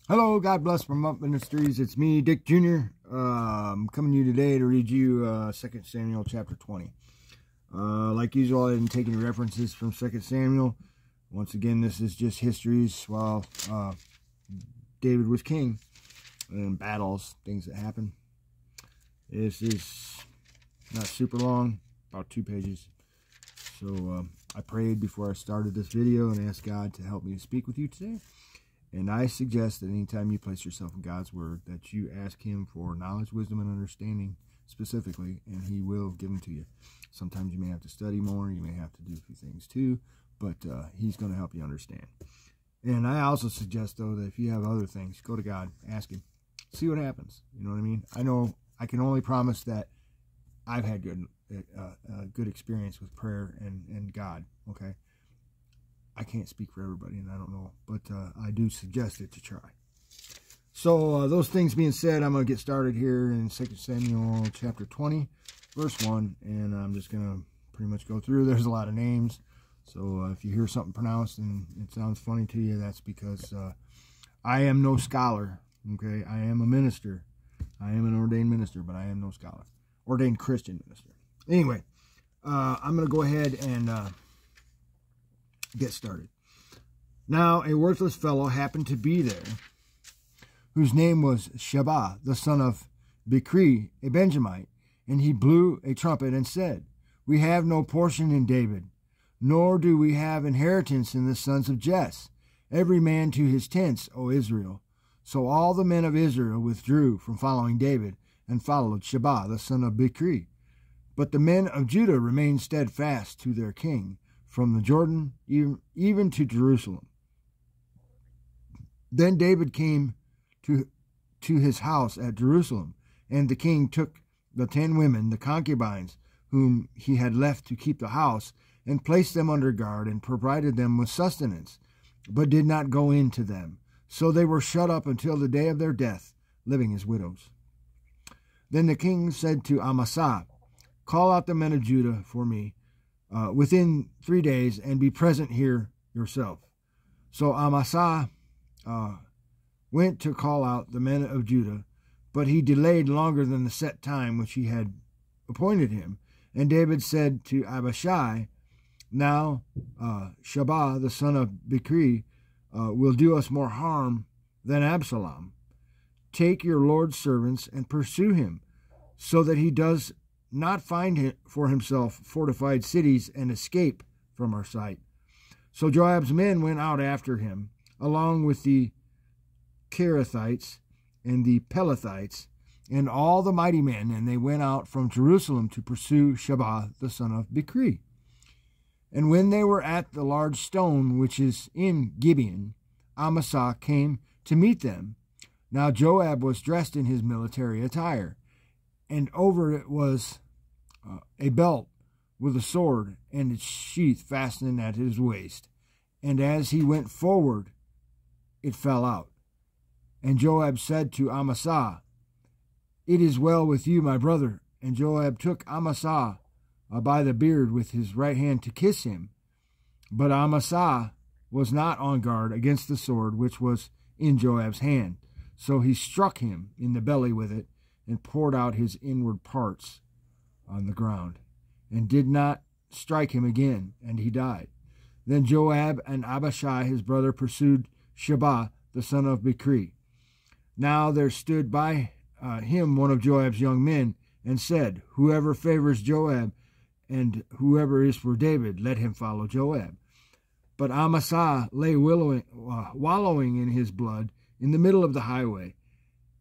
Hello, God bless from Up Ministries. It's me, Dick Jr. I'm coming to you today to read you 2 Samuel chapter 20. Like usual, I didn't take any references from 2 Samuel. Once again, this is just histories while David was king and battles, things that happen. This is not super long, about 2 pages. So I prayed before I started this video and asked God to help me to speak with you today. And I suggest that anytime you place yourself in God's Word, that you ask Him for knowledge, wisdom, and understanding specifically, and He will give them to you. Sometimes you may have to study more, you may have to do a few things too, but He's going to help you understand. And I also suggest, though, that if you have other things, go to God, ask Him, see what happens. You know what I mean? I know I can only promise that I've had good experience with prayer and God, okay? I can't speak for everybody, and I don't know, but I do suggest it to try. So those things being said, I'm going to get started here in 2 Samuel chapter 20, verse 1, and I'm just going to pretty much go through. There's a lot of names, so if you hear something pronounced and it sounds funny to you, that's because I am no scholar, okay? I am a minister. I am an ordained minister, but I am no scholar. Ordained Christian minister. Anyway, I'm going to go ahead and get started. Now, a worthless fellow happened to be there, whose name was Sheba, the son of Bichri, a Benjamite, and he blew a trumpet and said, "We have no portion in David, nor do we have inheritance in the sons of Jesse. Every man to his tents, O Israel." So all the men of Israel withdrew from following David and followed Sheba, the son of Bichri. But the men of Judah remained steadfast to their king, from the Jordan even to Jerusalem. Then David came to his house at Jerusalem, and the king took the 10 women, the concubines, whom he had left to keep the house, and placed them under guard, and provided them with sustenance, but did not go in to them. So they were shut up until the day of their death, living as widows. Then the king said to Amasa, "Call out the men of Judah for me within 3 days, and be present here yourself." So Amasa went to call out the men of Judah, but he delayed longer than the set time which he had appointed him. And David said to Abishai, "Now Sheba, the son of Bichri, will do us more harm than Absalom. Take your Lord's servants and pursue him, so that he does not find for himself fortified cities and escape from our sight." So Joab's men went out after him, along with the Kerethites and the Pelethites and all the mighty men, and they went out from Jerusalem to pursue Sheba, the son of Bichri. And when they were at the large stone which is in Gibeon, Amasa came to meet them. Now Joab was dressed in his military attire, and over it was a belt with a sword and its sheath fastened at his waist. And as he went forward, it fell out. And Joab said to Amasa, "It is well with you, my brother." And Joab took Amasa by the beard with his right hand to kiss him. But Amasa was not on guard against the sword which was in Joab's hand. So he struck him in the belly with it, and poured out his inward parts on the ground, and did not strike him again, and he died. Then Joab and Abishai his brother pursued Sheba, the son of Bichri. Now there stood by him one of Joab's young men, and said, "Whoever favors Joab, and whoever is for David, let him follow Joab." But Amasa lay wallowing in his blood in the middle of the highway.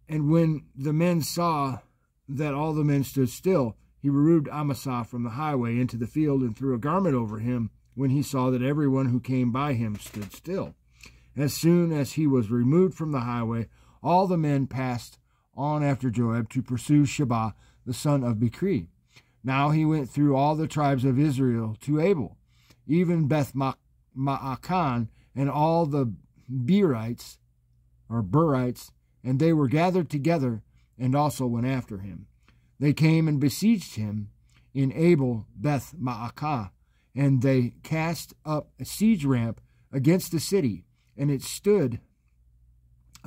And when the men saw that all the men stood still, he removed Amasa from the highway into the field, and threw a garment over him when he saw that everyone who came by him stood still. As soon as he was removed from the highway, all the men passed on after Joab to pursue Sheba, the son of Bichri. Now he went through all the tribes of Israel to Abel, even Beth Ma'akan, and all the Berites, and they were gathered together, and also went after him. They came and besieged him in Abel Beth Ma'akah, and they cast up a siege ramp against the city, and it stood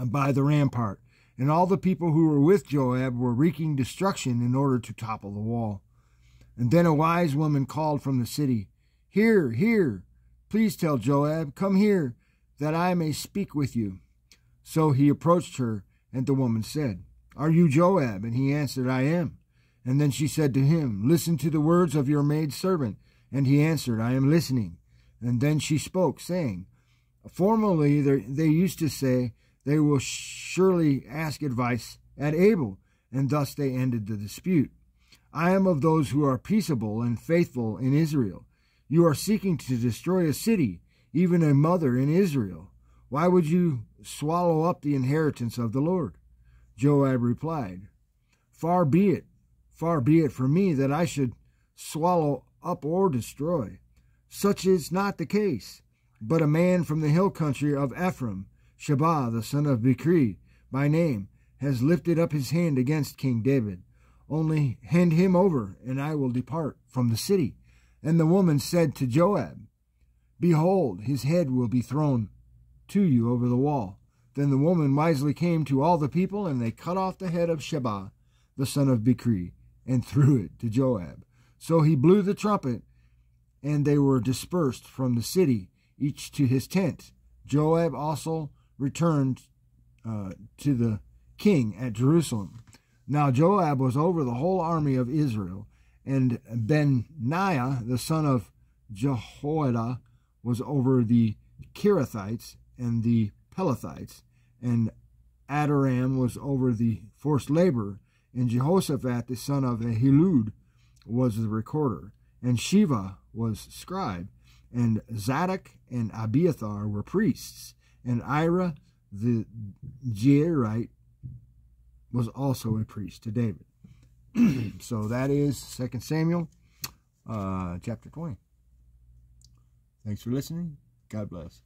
by the rampart. And all the people who were with Joab were wreaking destruction in order to topple the wall. And then a wise woman called from the city, "Here, here, please tell Joab, come here, that I may speak with you." So he approached her, and the woman said, "Are you Joab?" And he answered, "I am." And then she said to him, "Listen to the words of your maidservant." And he answered, "I am listening." And then she spoke, saying, "Formerly they used to say, they will surely ask advice at Abel," and thus they ended the dispute. "I am of those who are peaceable and faithful in Israel. You are seeking to destroy a city, even a mother in Israel. Why would you swallow up the inheritance of the Lord?" Joab replied, far be it from me that I should swallow up or destroy. Such is not the case. But a man from the hill country of Ephraim, Sheba, the son of Bichri, by name, has lifted up his hand against King David. Only hand him over, and I will depart from the city. And the woman said to Joab, "Behold, his head will be thrown to you over the wall." Then the woman wisely came to all the people, and they cut off the head of Sheba, the son of Bichri, and threw it to Joab. So he blew the trumpet, and they were dispersed from the city, each to his tent. Joab also returned to the king at Jerusalem. Now Joab was over the whole army of Israel, and Benaiah, the son of Jehoiada, was over the Kerethites and the Pelethites, and Adoram was over the forced labor, and Jehoshaphat, the son of Ahilud, was the recorder, and Shiva was scribe, and Zadok and Abiathar were priests, and Ira the Jairite was also a priest to David. So that is 2 Samuel chapter 20. Thanks for listening. God bless.